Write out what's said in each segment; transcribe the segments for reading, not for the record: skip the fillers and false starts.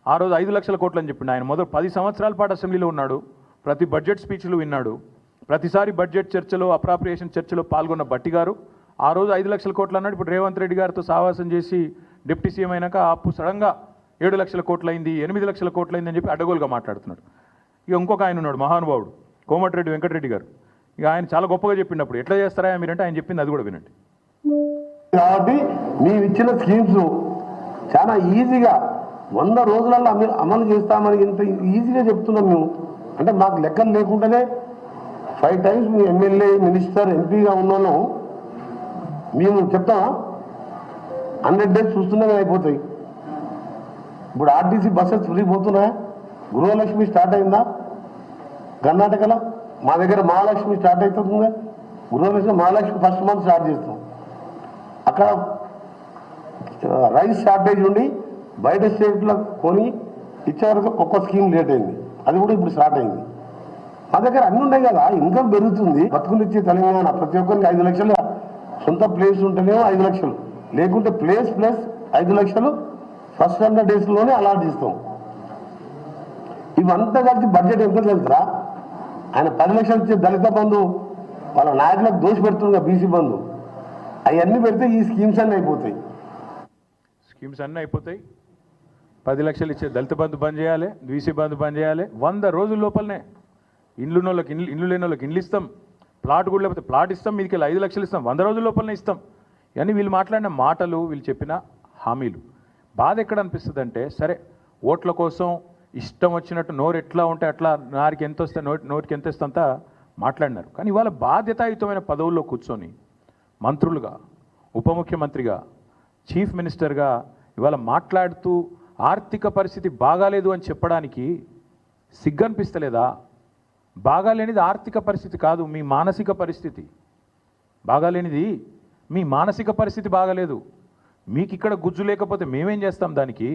ఆ రోజు 5 లక్షల కోట్లు అని చెప్పిండు. ఆయన మొదలు 10 సంవత్సరాల పాటు అసెంబ్లీలో ఉన్నాడు, ప్రతి బడ్జెట్ స్పీచ్లు విన్నాడు, ప్రతిసారి బడ్జెట్ చర్చలో అప్రాప్రియేషన్ చర్చలో పాల్గొన్న బట్టి గారు ఆ రోజు 5 లక్షల కోట్లు అన్నాడు. ఇప్పుడు రేవంత్ రెడ్డి గారితో సావాసం చేసి డిప్యూటీ సీఎం అయినాక అప్పు సడన్గా 7 లక్షల కోట్లు అయింది, 8 లక్షల కోట్లు అయిందని చెప్పి అడ్డగోలుగా మాట్లాడుతున్నాడు. ఇక ఇంకొక ఆయన ఉన్నాడు మహానుభావుడు కోమటిరెడ్డి వెంకటరెడ్డి గారు. ఇక ఆయన చాలా గొప్పగా చెప్పిండప్పుడు ఎట్లా చేస్తారా మీరంటే ఆయన చెప్పింది అది కూడా వినండి. కాబట్టి మేము ఇచ్చిన స్కీమ్స్ చాలా ఈజీగా 100 రోజులలో అమలు చేస్తామని ఇంత ఈజీగా చెప్తున్నాం మేము. అంటే మాకు లెక్కలు లేకుండానే 5 times మీ ఎమ్మెల్యే మినిస్టర్ ఎంపీగా ఉన్నాను మేము చెప్తామా? 100 days చూస్తున్నామే అయిపోతాయి. ఇప్పుడు ఆర్టీసీ బస్సెస్ ఫ్రీ పోతున్నాయా? గృహలక్ష్మి స్టార్ట్ అయిందా? కర్ణాటకలో మా దగ్గర మహాలక్ష్మి స్టార్ట్ అవుతుందా? గృహలక్ష్మి మహాలక్ష్మి ఫస్ట్ మంత్ స్టార్ట్ చేస్తాం. అక్కడ రైస్ షార్టేజ్ ఉండి బయట స్టేట్లో కొని ఇచ్చే వరకు ఒక్క స్కీమ్ లేట్ అయింది, అది కూడా ఇప్పుడు స్టార్ట్ అయింది. మా దగ్గర అన్నీ ఉన్నాయి కదా, ఇన్కమ్ పెరుగుతుంది. బతుకునిచ్చే తెలంగాణ ప్రతి ఒక్కరికి 5 లక్షలు సొంత ప్లేస్ ఉంటేనేమో 5 లక్షలు, లేకుంటే ప్లేస్ ప్లస్ 5 లక్షలు ఫస్ట్ 100 daysలోనే అలాట్ చేస్తాం. ఇవంతా కలిసి బడ్జెట్ ఎంత తెలుసా? ఆయన 10 లక్షలు ఇచ్చే దళిత బంధు వాళ్ళ నాయకులకు దోషి పెడుతుంది, బీసీ బంధు అవన్నీ పెడితే ఈ స్కీమ్స్ అన్నీ అయిపోతాయి. స్కీమ్స్ అన్నీ అయిపోతాయి. 10 లక్షలు ఇచ్చే దళిత బంధు బంద్ చేయాలి, బీసీ బంధు బంద్ చేయాలి. 100 రోజుల లోపలనే ఇండ్లు లేని వాళ్ళకి ఇండ్లు ఇస్తాం, ప్లాట్ కూడా లేకపోతే ప్లాట్ ఇస్తాం, మీదికి 5 లక్షలు ఇస్తాం, 100 రోజుల లోపలనే ఇస్తాం. ఇవన్నీ వీళ్ళు మాట్లాడిన మాటలు, వీళ్ళు చెప్పిన హామీలు. బాధ ఎక్కడ అనిపిస్తుంది అంటే, సరే ఓట్ల కోసం ఇష్టం వచ్చినట్టు నోరు ఎట్లా ఉంటే అట్లా నారికి ఎంత వస్తే నోటికి ఎంత ఇస్తే అంతా మాట్లాడినారు. కానీ ఇవాళ బాధ్యతాయుతమైన పదవుల్లో కూర్చొని మంత్రులుగా, ఉప ముఖ్యమంత్రిగా, చీఫ్ మినిస్టర్గా ఇవాళ మాట్లాడుతూ ఆర్థిక పరిస్థితి బాగాలేదు అని చెప్పడానికి సిగ్గనిపిస్తలేదా? బాగాలేనిది ఆర్థిక పరిస్థితి కాదు, మీ మానసిక పరిస్థితి. బాగాలేనిది మీ మానసిక పరిస్థితి బాగాలేదు. మీకు ఇక్కడ గుజ్జు లేకపోతే మేమేం చేస్తాం దానికి?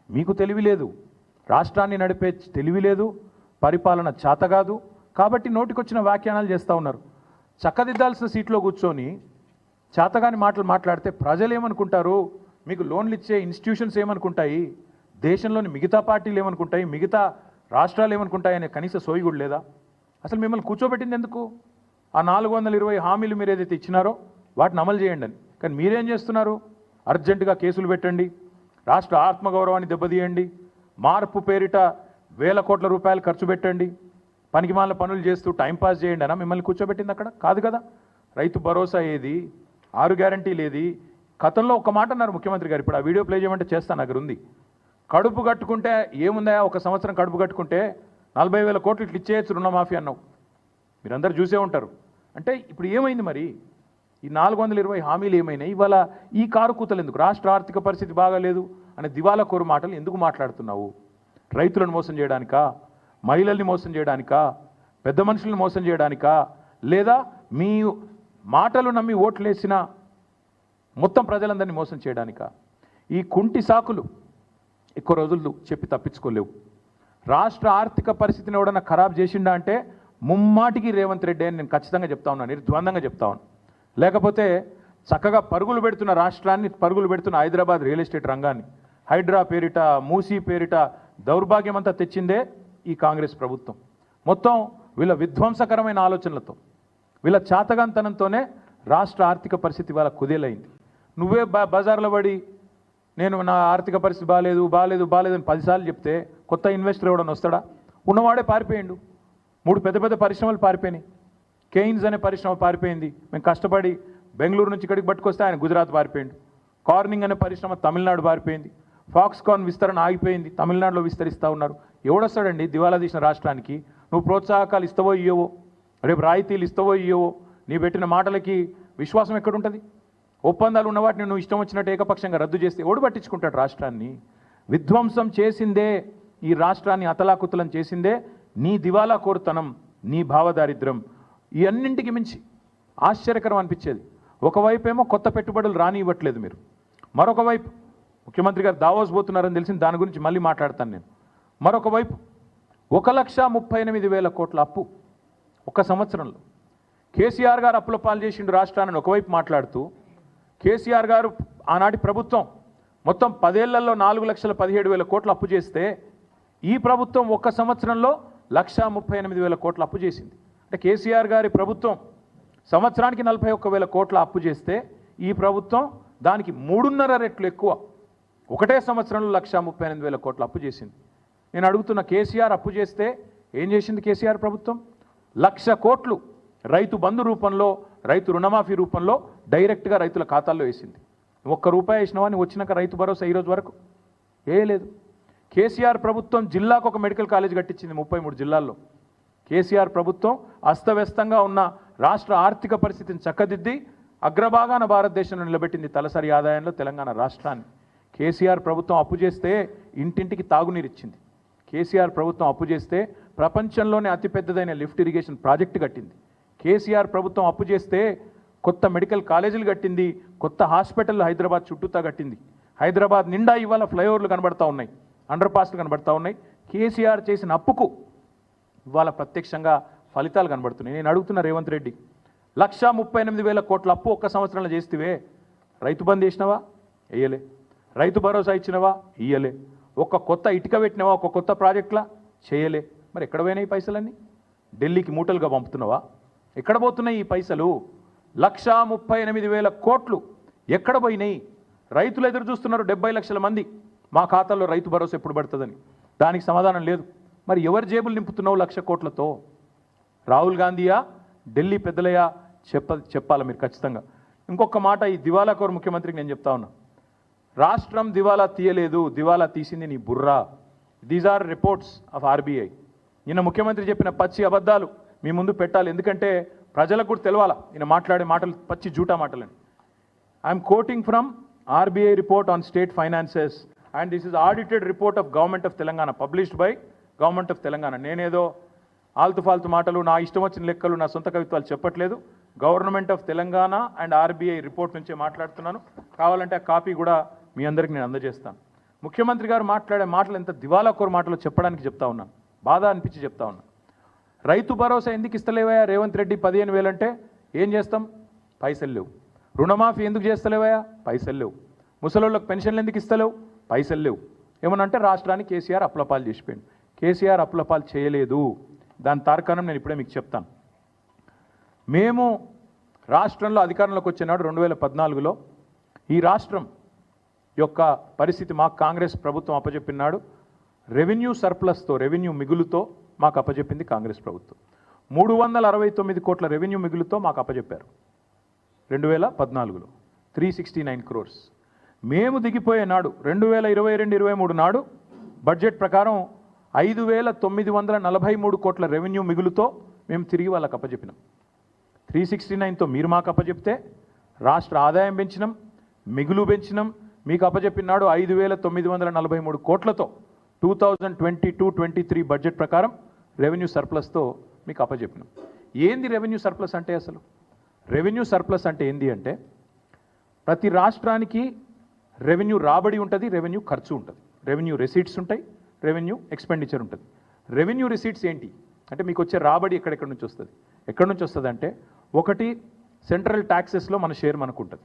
మీకు తెలివి లేదు, రాష్ట్రాన్ని నడిపే తెలివి లేదు, పరిపాలన చేత కాదు. కాబట్టి నోటికొచ్చిన వ్యాఖ్యానాలు చేస్తూ ఉన్నారు. చక్కదిద్దాల్సిన సీట్లో కూర్చొని చేతగాని మాటలు మాట్లాడితే ప్రజలు ఏమనుకుంటారు? మీకు లోన్లు ఇచ్చే ఇన్స్టిట్యూషన్స్ ఏమనుకుంటాయి? దేశంలోని మిగతా పార్టీలు ఏమనుకుంటాయి? మిగతా రాష్ట్రాలు ఏమనుకుంటాయి అనే కనీస సోయి కూడా లేదా? అసలు మిమ్మల్ని కూర్చోబెట్టింది ఎందుకు? ఆ 420 హామీలు మీరు ఏదైతే ఇచ్చినారో వాటిని అమలు చేయండి అని. కానీ మీరేం చేస్తున్నారు? అర్జెంటుగా కేసులు పెట్టండి, రాష్ట్ర ఆత్మగౌరవాన్ని దెబ్బతీయండి, మార్పు పేరిట వేల కోట్ల రూపాయలు ఖర్చు పెట్టండి, పనికిమాల పనులు చేస్తూ టైంపాస్ చేయండి అనా మిమ్మల్ని కూర్చోబెట్టింది? అక్కడ కాదు కదా. రైతు భరోసా ఏది, 6 గ్యారంటీలు ఏది? గతంలో ఒక మాట అన్నారు ముఖ్యమంత్రి గారు, ఇప్పుడు ఆ వీడియో ప్లే చేయమంటే చేస్తాను, దగ్గర ఉంది. కడుపు కట్టుకుంటే ఏముందా, ఒక సంవత్సరం కడుపు కట్టుకుంటే 40,000 కోట్లు ఇట్లా ఇచ్చేయచ్చు రుణమాఫీ అన్నావు. మీరందరూ చూసే ఉంటారు. అంటే ఇప్పుడు ఏమైంది మరి? ఈ 420 హామీలు ఏమైనాయి? ఇవాళ ఈ కారు కూతలు ఎందుకు? రాష్ట్ర ఆర్థిక పరిస్థితి బాగాలేదు అనే దివాలా కోరు మాటలు ఎందుకు మాట్లాడుతున్నావు? రైతులను మోసం చేయడానికా? మహిళల్ని మోసం చేయడానికా? పెద్ద మనుషులను మోసం చేయడానికా? లేదా మీ మాటలు నమ్మి ఓట్లేసిన మొత్తం ప్రజలందరినీ మోసం చేయడానికా? ఈ కుంటి సాకులు ఎక్కువ రోజులు చెప్పి తప్పించుకోలేవు. రాష్ట్ర ఆర్థిక పరిస్థితిని ఎవడన్నా ఖరాబ్ చేసిండా అంటే ముమ్మాటికి రేవంత్ రెడ్డి అని నేను ఖచ్చితంగా చెప్తా ఉన్నాను, నిర్ద్వందంగా చెప్తా ఉన్నాను. లేకపోతే చక్కగా పరుగులు పెడుతున్న రాష్ట్రాన్ని, పరుగులు పెడుతున్న హైదరాబాద్ రియల్ ఎస్టేట్ రంగాన్ని, హైడ్రా పేరిట, మూసీ పేరిట దౌర్భాగ్యం అంతా తెచ్చిందే ఈ కాంగ్రెస్ ప్రభుత్వం. మొత్తం వీళ్ళ విధ్వంసకరమైన ఆలోచనలతో, వీళ్ళ చాతగాంతనంతోనే రాష్ట్ర ఆర్థిక పరిస్థితి వాళ్ళ కుదేలైంది. నువ్వే బజార్లో పడి నేను నా ఆర్థిక పరిస్థితి బాగాలేదు బాగాలేదు బాగాలేదు అని 10 సార్లు చెప్తే కొత్త ఇన్వెస్టర్ ఎవడన్నా వస్తాడా? ఉన్నవాడే పారిపోయిండు. 3 పెద్ద పెద్ద పరిశ్రమలు పారిపోయినాయి. కెయిన్స్ అనే పరిశ్రమ పారిపోయింది, మేము కష్టపడి బెంగళూరు నుంచి ఇక్కడికి పట్టుకొస్తే ఆయన గుజరాత్ పారిపోయిండు. కార్నింగ్ అనే పరిశ్రమ తమిళనాడు పారిపోయింది. ఫాక్స్కాన్ విస్తరణ ఆగిపోయింది, తమిళనాడులో విస్తరిస్తూ ఉన్నారు. ఎవడొస్తాడండి దివాలా తీసిన రాష్ట్రానికి? నువ్వు ప్రోత్సాహకాలు ఇస్తావో ఇయ్యవో, రేపు రాయితీలు ఇస్తావో ఇయ్యవో, నీ పెట్టిన మాటలకి విశ్వాసం ఎక్కడుంటుంది? ఒప్పందాలు ఉన్న వాటిని నువ్వు ఇష్టం వచ్చినట్టు ఏకపక్షంగా రద్దు చేస్తే ఎవడు పట్టించుకుంటాడు? రాష్ట్రాన్ని విధ్వంసం చేసిందే, ఈ రాష్ట్రాన్ని అతలాకుతలం చేసిందే నీ దివాలా కోరుతనం, నీ భావదారిద్ర్యం. ఈ అన్నింటికి మించి ఆశ్చర్యకరం అనిపించేది, ఒకవైపు ఏమో కొత్త పెట్టుబడులు రానివ్వట్లేదు మీరు, మరొక వైపు ముఖ్యమంత్రి గారు దావోస్ పోతున్నారని తెలిసింది, దాని గురించి మళ్ళీ మాట్లాడతాను నేను. మరొక వైపు 1,38,000 కోట్ల అప్పు ఒక సంవత్సరంలో. కేసీఆర్ గారు అప్పుల పాలు చేసిండు రాష్ట్రాన్ని ఒకవైపు మాట్లాడుతూ, కేసీఆర్ గారు ఆనాటి ప్రభుత్వం మొత్తం 10 ఏళ్లలో 4,17,000 కోట్ల అప్పు చేస్తే ఈ ప్రభుత్వం ఒక్క సంవత్సరంలో 1,38,000 కోట్ల అప్పు చేసింది. అంటే కేసీఆర్ గారి ప్రభుత్వం సంవత్సరానికి 41,000 కోట్ల అప్పు చేస్తే ఈ ప్రభుత్వం దానికి 3.5 రెట్లు ఎక్కువ ఒకటే సంవత్సరంలో 1,38,000 కోట్ల అప్పు చేసింది. నేను అడుగుతున్న, కేసీఆర్ అప్పు చేస్తే ఏం చేసింది కేసీఆర్ ప్రభుత్వం? 1,00,000 కోట్లు రైతు బంధు రూపంలో, రైతు రుణమాఫీ రూపంలో డైరెక్ట్గా రైతుల ఖాతాల్లో వేసింది. ₹1 వేసినవా నువ్వు వచ్చినాక రైతు భరోసా ఈరోజు వరకు వేయలేదు. కేసీఆర్ ప్రభుత్వం జిల్లాకు ఒక మెడికల్ కాలేజ్ కట్టించింది 33 జిల్లాల్లో. కేసీఆర్ ప్రభుత్వం అస్తవ్యస్తంగా ఉన్న రాష్ట్ర ఆర్థిక పరిస్థితిని చక్కదిద్ది అగ్రభాగాన భారతదేశంలో నిలబెట్టింది తలసరి ఆదాయంలో తెలంగాణ రాష్ట్రాన్ని. కేసీఆర్ ప్రభుత్వం అప్పు చేస్తే ఇంటింటికి తాగునీరు ఇచ్చింది. కేసీఆర్ ప్రభుత్వం అప్పు చేస్తే ప్రపంచంలోనే అతిపెద్దదైన లిఫ్ట్ ఇరిగేషన్ ప్రాజెక్టు కట్టింది. కేసీఆర్ ప్రభుత్వం అప్పు చేస్తే కొత్త మెడికల్ కాలేజీలు కట్టింది, కొత్త హాస్పిటల్ హైదరాబాద్ చుట్టూతా కట్టింది. హైదరాబాద్ నిండా ఇవాళ ఫ్లైఓవర్లు కనబడతా ఉన్నాయి, అండర్ పాస్లు కనబడతా ఉన్నాయి. కేసీఆర్ చేసిన అప్పుకు ఇవాళ ప్రత్యక్షంగా ఫలితాలు కనబడుతున్నాయి. నేను అడుగుతున్న రేవంత్ రెడ్డి, 1,38,000 కోట్ల అప్పు ఒక్క సంవత్సరంలో చేస్తేవే రైతు బంద్ చేసినవా? వేయలే. రైతు భరోసా ఇచ్చినవా? ఇయ్యలే. ఒక కొత్త ఇటుక పెట్టినవా? ఒక కొత్త ప్రాజెక్టులా? చేయలే. మరి ఎక్కడ పోయినాయి ఈ పైసలన్నీ? ఢిల్లీకి మూటలుగా పంపుతున్నావా? ఎక్కడ పోతున్నాయి ఈ పైసలు? 1,38,000 కోట్లు ఎక్కడ పోయినాయి? రైతులు ఎదురు చూస్తున్నారు 70 లక్షల మంది మా ఖాతాల్లో రైతు భరోసా ఎప్పుడు పడుతుందని. దానికి సమాధానం లేదు. మరి ఎవరి జేబులు నింపుతున్నావు 1,00,000 కోట్లతో? రాహుల్ గాంధీయా, ఢిల్లీ పెద్దలయ్యా? చెప్పాలి మీరు ఖచ్చితంగా. ఇంకొక మాట, ఈ దివాలాకోరు ముఖ్యమంత్రికి నేను చెప్తా ఉన్నా, రాష్ట్రం దివాలా తీయలేదు, దివాలా తీసింది నీ బుర్రా. These are reports of RBI. నిన్న ముఖ్యమంత్రి చెప్పిన పచ్చి అబద్ధాలు మీ ముందు పెట్టాలి, ఎందుకంటే ప్రజలకు కూడా తెలవాలా ఈయన మాట్లాడే మాటలు పచ్చి జూటా మాటలని. I'm quoting from RBI report on state finances and this is audited report of government of Telangana, published by government of Telangana. నేనేదో ఆల్తు ఫాల్తు మాటలు, నా ఇష్టం వచ్చిన లెక్కలు, నా సొంత కవిత్వాలు చెప్పట్లేదు. Government of Telangana and RBI report నుంచే మాట్లాడుతున్నాను. కావాలంటే ఆ కాపీ కూడా మీ అందరికీ నేను అందజేస్తాను. ముఖ్యమంత్రి గారు మాట్లాడే మాటలు ఎంత దివాలాకోరు మాటలు చెప్పడానికి చెప్తా ఉన్నాను, బాధ అనిపించి చెప్తా ఉన్నాను. రైతు భరోసా ఎందుకు ఇస్తలేవయా రేవంత్ రెడ్డి? 15,000 అంటే ఏం చేస్తాం? పైసలు లేవు. రుణమాఫీ ఎందుకు చేస్తలేవయా? పైసలు లేవు. ముసలోళ్ళకి పెన్షన్లు ఎందుకు ఇస్తలేవు? పైసలు లేవు. ఏమనంటే రాష్ట్రానికి కేసీఆర్ అప్పులపాలు చేసిపోయాడు. కేసీఆర్ అప్పులపాలు చేయలేదు. దాని తార్కాణం నేను ఇప్పుడే మీకు చెప్తాను. మేము రాష్ట్రంలో అధికారంలోకి వచ్చినాడు 2014లో ఈ రాష్ట్రం యొక్క పరిస్థితి మాకు కాంగ్రెస్ ప్రభుత్వం అప్పచెప్పినాడు. రెవెన్యూ సర్ప్లస్తో, రెవెన్యూ మిగులుతో మాకు అప్పచెప్పింది కాంగ్రెస్ ప్రభుత్వం. 369 కోట్ల రెవెన్యూ మిగులుతో మాకు అప్పచెప్పారు 2014లో 369 crores. మేము దిగిపోయే నాడు 2022-23 నాడు బడ్జెట్ ప్రకారం 5,943 కోట్ల రెవెన్యూ మిగులుతో మేము తిరిగి వాళ్ళకి అప్పచెప్పినాం. 369తో మీరు మాకు అప్పచెప్తే రాష్ట్ర ఆదాయం పెంచినాం, మిగులు పెంచినాం. మీకు అప్పచెప్పినాడు 5,943 కోట్లతో 2022-23 బడ్జెట్ ప్రకారం రెవెన్యూ సర్ప్లస్తో మీకు అప్పచెప్పినాం. ఏంది రెవెన్యూ సర్ప్లస్ అంటే? అసలు రెవెన్యూ సర్ప్లస్ అంటే ఏంది అంటే, ప్రతి రాష్ట్రానికి రెవెన్యూ రాబడి ఉంటుంది, రెవెన్యూ ఖర్చు ఉంటుంది. రెవెన్యూ రిసీట్స్ ఉంటాయి, రెవెన్యూ ఎక్స్పెండిచర్ ఉంటుంది. రెవెన్యూ రిసీట్స్ ఏంటి అంటే, మీకు వచ్చే రాబడి ఎక్కడెక్కడి నుంచి వస్తుంది? ఎక్కడి నుంచి వస్తుంది అంటే, ఒకటి సెంట్రల్ ట్యాక్సెస్లో మన షేర్ మనకు ఉంటుంది.